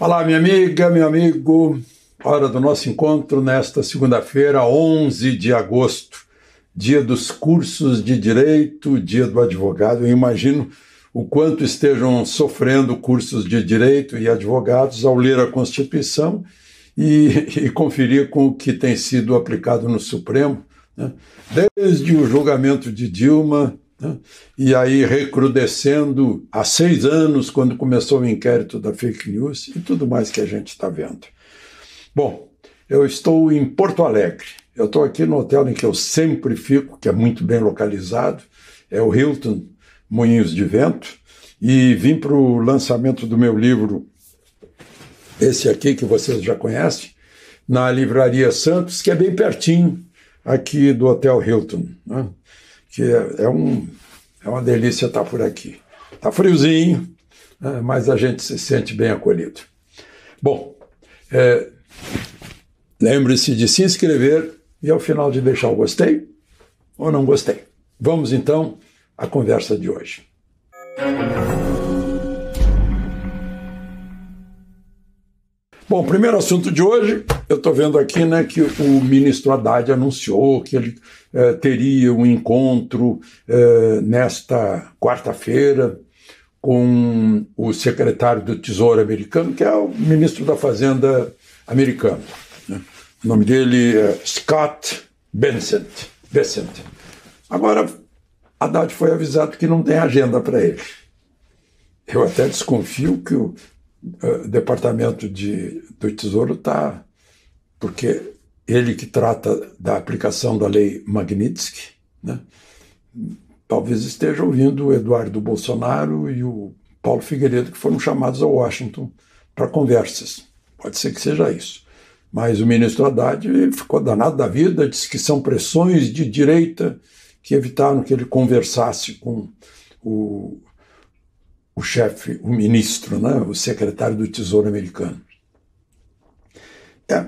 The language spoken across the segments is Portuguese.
Olá, minha amiga, meu amigo. Hora do nosso encontro nesta segunda-feira, 11 de agosto, dia dos cursos de direito, dia do advogado. Eu imagino o quanto estejam sofrendo cursos de direito e advogados ao ler a Constituição e conferir com o que tem sido aplicado no Supremo, né? Desde o julgamento de Dilma, né? E aí recrudescendo há 6 anos, quando começou o inquérito da fake news e tudo mais que a gente está vendo. Bom, eu estou em Porto Alegre. Eu estou aqui no hotel em que eu sempre fico, que é muito bem localizado, é o Hilton Moinhos de Vento, e vim para o lançamento do meu livro, esse aqui que vocês já conhecem, na Livraria Santos, que é bem pertinho aqui do Hotel Hilton, né? Que é uma delícia estar por aqui. Está friozinho, né? Mas a gente se sente bem acolhido. Bom, lembre-se de se inscrever e ao final de deixar o gostei ou não gostei. Vamos então à conversa de hoje. Bom, o primeiro assunto de hoje, eu estou vendo aqui, né, que o ministro Haddad anunciou que ele teria um encontro nesta quarta-feira com o secretário do Tesouro americano, que é o ministro da Fazenda americano, né? O nome dele é Scott Bessent. Agora, Haddad foi avisado que não tem agenda para ele. Eu até desconfio que o Departamento do Tesouro está... Porque ele que trata da aplicação da lei Magnitsky, né? Talvez esteja ouvindo o Eduardo Bolsonaro e o Paulo Figueiredo, que foram chamados a Washington para conversas. Pode ser que seja isso. Mas o ministro Haddad ficou danado da vida, disse que são pressões de direita que evitaram que ele conversasse com o chefe, o ministro, né, o secretário do Tesouro americano.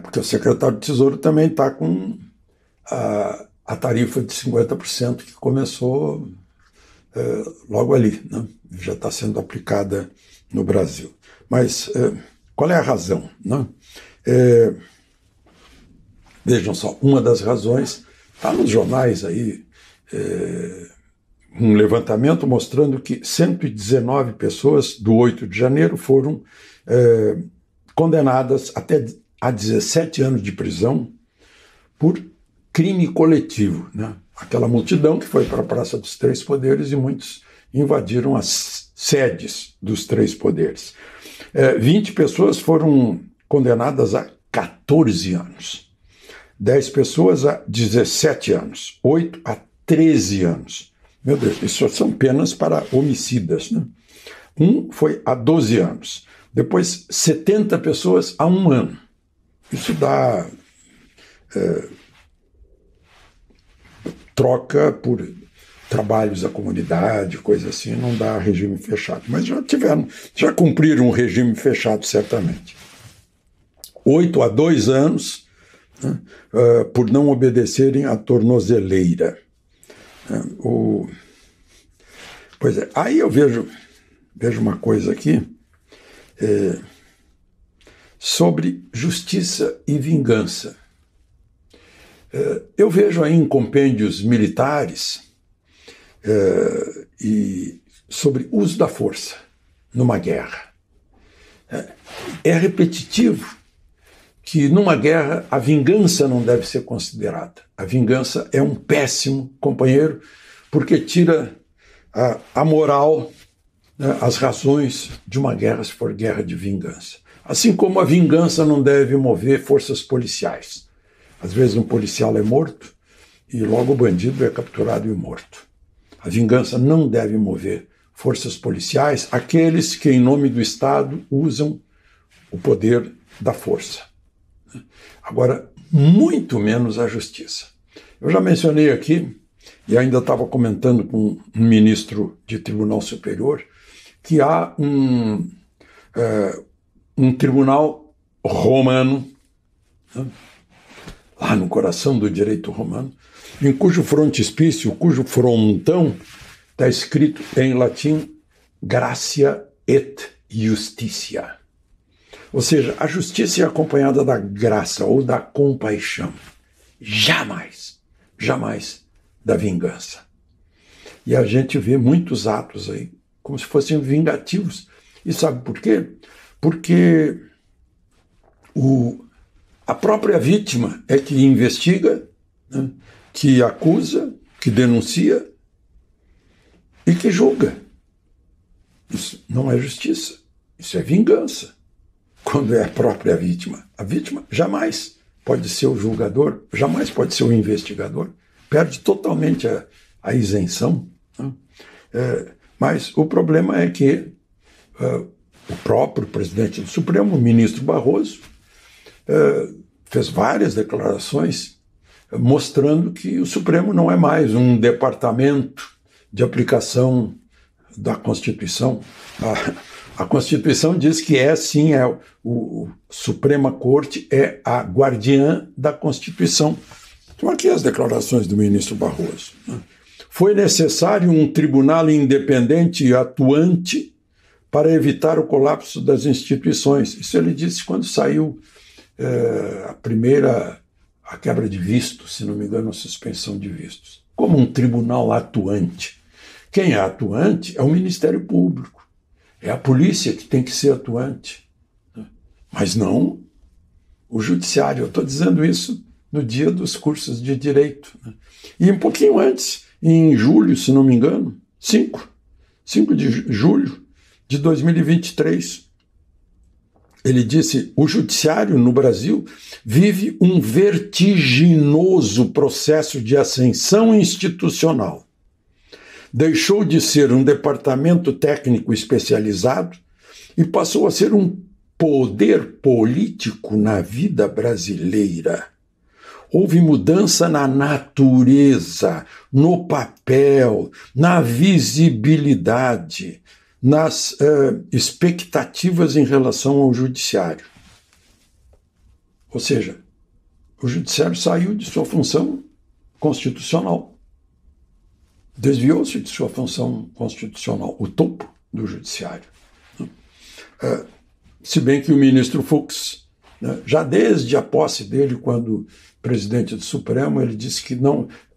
Porque o secretário do Tesouro também está com a tarifa de 50% que começou logo ali, né? Já está sendo aplicada no Brasil. Mas qual é a razão, né? Vejam só, uma das razões está nos jornais aí, um levantamento mostrando que 119 pessoas do 8 de janeiro foram condenadas até a 17 anos de prisão por crime coletivo, né? Aquela multidão que foi para a Praça dos Três Poderes e muitos invadiram as sedes dos Três Poderes. 20 pessoas foram condenadas a 14 anos, 10 pessoas a 17 anos, 8 a 13 anos. Meu Deus, isso são penas para homicidas, né? Um foi a 12 anos, depois 70 pessoas a 1 ano. Isso dá troca por trabalhos à comunidade, coisa assim, não dá regime fechado. Mas já cumpriram um regime fechado, certamente. 8 a 2 anos, né, por não obedecerem à tornozeleira. Pois é, aí eu vejo uma coisa aqui sobre justiça e vingança. Eu vejo aí em compêndios militares e sobre uso da força numa guerra. É repetitivo que numa guerra a vingança não deve ser considerada. A vingança é um péssimo companheiro porque tira a moral, né, as razões de uma guerra, se for guerra de vingança. Assim como a vingança não deve mover forças policiais. Às vezes um policial é morto e logo o bandido é capturado e morto. A vingança não deve mover forças policiais, aqueles que em nome do Estado usam o poder da força. Agora, muito menos a justiça. Eu já mencionei aqui, e ainda estava comentando com um ministro de Tribunal Superior, que há um tribunal romano, né, lá no coração do direito romano, em cujo frontispício, cujo frontão, está escrito em latim Gratia et Justitia. Ou seja, a justiça é acompanhada da graça ou da compaixão. Jamais, jamais da vingança. E a gente vê muitos atos aí como se fossem vingativos. E sabe por quê? Porque a própria vítima é que investiga, né, que acusa, que denuncia e que julga. Isso não é justiça, isso é vingança. Quando é a própria vítima. A vítima jamais pode ser o julgador, jamais pode ser o investigador, perde totalmente a isenção. Né? Mas o problema é que o próprio presidente do Supremo, o ministro Barroso, fez várias declarações mostrando que o Supremo não é mais um departamento de aplicação da Constituição. A Constituição diz que sim, o Suprema Corte é a guardiã da Constituição. Então aqui as declarações do ministro Barroso. Foi necessário um tribunal independente e atuante para evitar o colapso das instituições. Isso ele disse quando saiu a quebra de vistos, se não me engano, a suspensão de vistos. Como um tribunal atuante. Quem é atuante é o Ministério Público. É a polícia que tem que ser atuante. Mas não o judiciário. Eu estou dizendo isso no dia dos cursos de direito. E um pouquinho antes, em julho, se não me engano, 5 de julho de 2023, ele disse: o judiciário no Brasil vive um vertiginoso processo de ascensão institucional. Deixou de ser um departamento técnico especializado e passou a ser um poder político na vida brasileira. Houve mudança na natureza, no papel, na visibilidade, nas expectativas em relação ao judiciário. Ou seja, o judiciário saiu de sua função constitucional. Desviou-se de sua função constitucional, o topo do judiciário. Se bem que o ministro Fux, já desde a posse dele, quando presidente do Supremo, ele disse que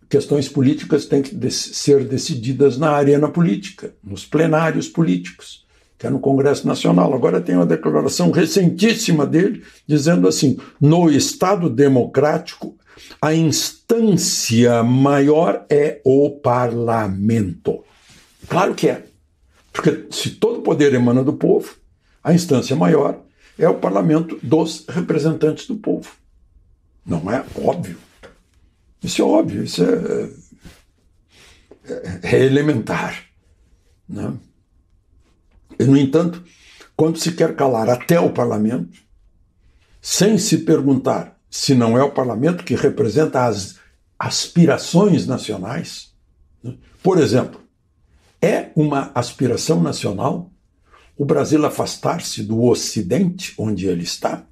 questões políticas têm que ser decididas na arena política, nos plenários políticos, que é no Congresso Nacional. Agora tem uma declaração recentíssima dele, dizendo assim: no Estado democrático, a instância maior é o parlamento. Claro que é. Porque se todo poder emana do povo, a instância maior é o parlamento dos representantes do povo. Não é óbvio? Isso é óbvio, isso é elementar. Né? E, no entanto, quando se quer calar até o parlamento, sem se perguntar se não é o parlamento que representa as aspirações nacionais, né? Por exemplo, é uma aspiração nacional o Brasil afastar-se do Ocidente, onde ele está,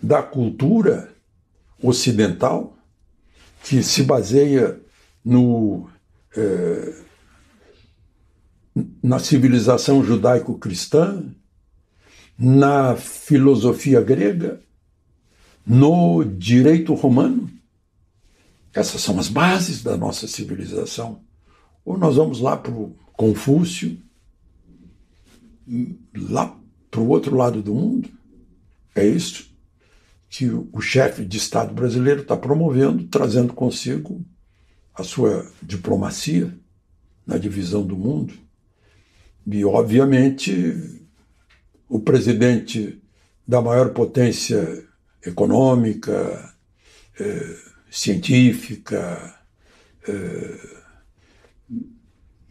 da cultura ocidental, que se baseia na civilização judaico-cristã, na filosofia grega, no direito romano. Essas são as bases da nossa civilização. Ou nós vamos lá para o Confúcio, lá para o outro lado do mundo. É isso que o chefe de Estado brasileiro está promovendo, trazendo consigo a sua diplomacia na divisão do mundo. E, obviamente, o presidente da maior potência econômica, científica,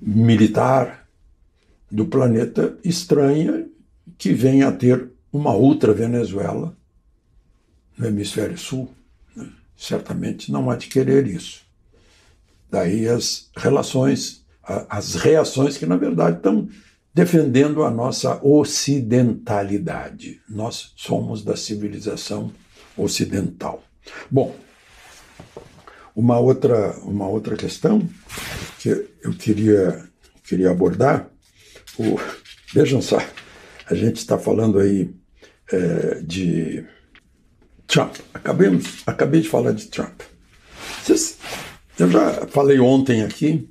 militar do planeta estranha que venha a ter uma outra Venezuela no hemisfério sul. Né? Certamente não há de querer isso. Daí as reações que, na verdade, estão defendendo a nossa ocidentalidade. Nós somos da civilização ocidental. Bom, uma outra questão que eu queria abordar, vejam só, a gente está falando aí de Trump. Acabei de falar de Trump. Eu já falei ontem aqui,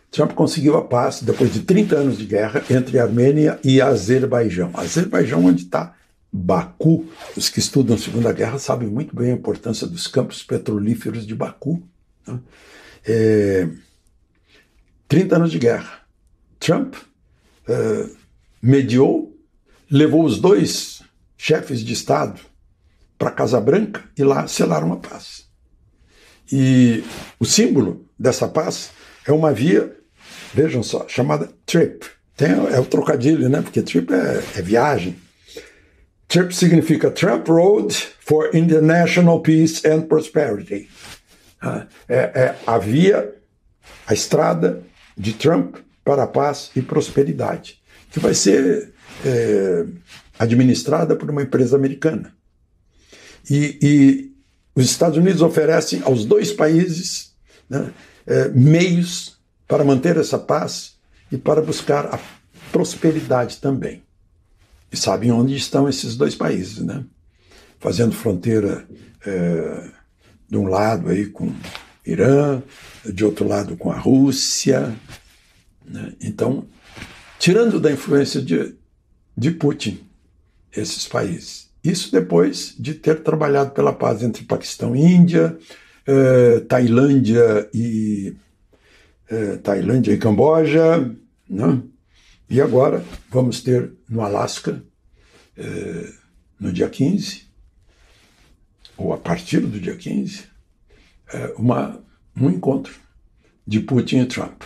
Trump conseguiu a paz depois de 30 anos de guerra entre a Armênia e a Azerbaijão. Azerbaijão, onde está Baku. Os que estudam a Segunda Guerra sabem muito bem a importância dos campos petrolíferos de Baku. Né? 30 anos de guerra. Trump mediou, levou os dois chefes de Estado para a Casa Branca e lá selaram a paz. E o símbolo dessa paz é uma via, vejam só, chamada TRIP. É o trocadilho, né? Porque TRIP é viagem. TRIP significa Trump Road for International Peace and Prosperity. É a via, a estrada de Trump para a paz e prosperidade, que vai ser administrada por uma empresa americana. E os Estados Unidos oferecem aos dois países, né, meios para manter essa paz e para buscar a prosperidade também. E sabem onde estão esses dois países, né? Fazendo fronteira de um lado aí com o Irã, de outro lado com a Rússia, né? Então, tirando da influência de Putin esses países. Isso depois de ter trabalhado pela paz entre Paquistão e Índia, Tailândia e Camboja, né? E agora vamos ter no Alasca, no dia 15, ou a partir do dia 15, um encontro de Putin e Trump.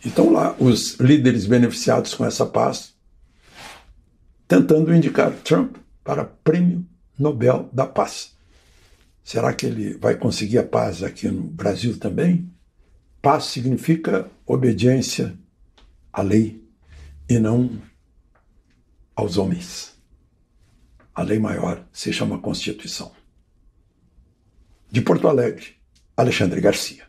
Então lá os líderes beneficiados com essa paz tentando indicar Trump para Prêmio Nobel da Paz. Será que ele vai conseguir a paz aqui no Brasil também? Paz significa obediência à lei e não aos homens. A lei maior se chama Constituição. De Porto Alegre, Alexandre Garcia.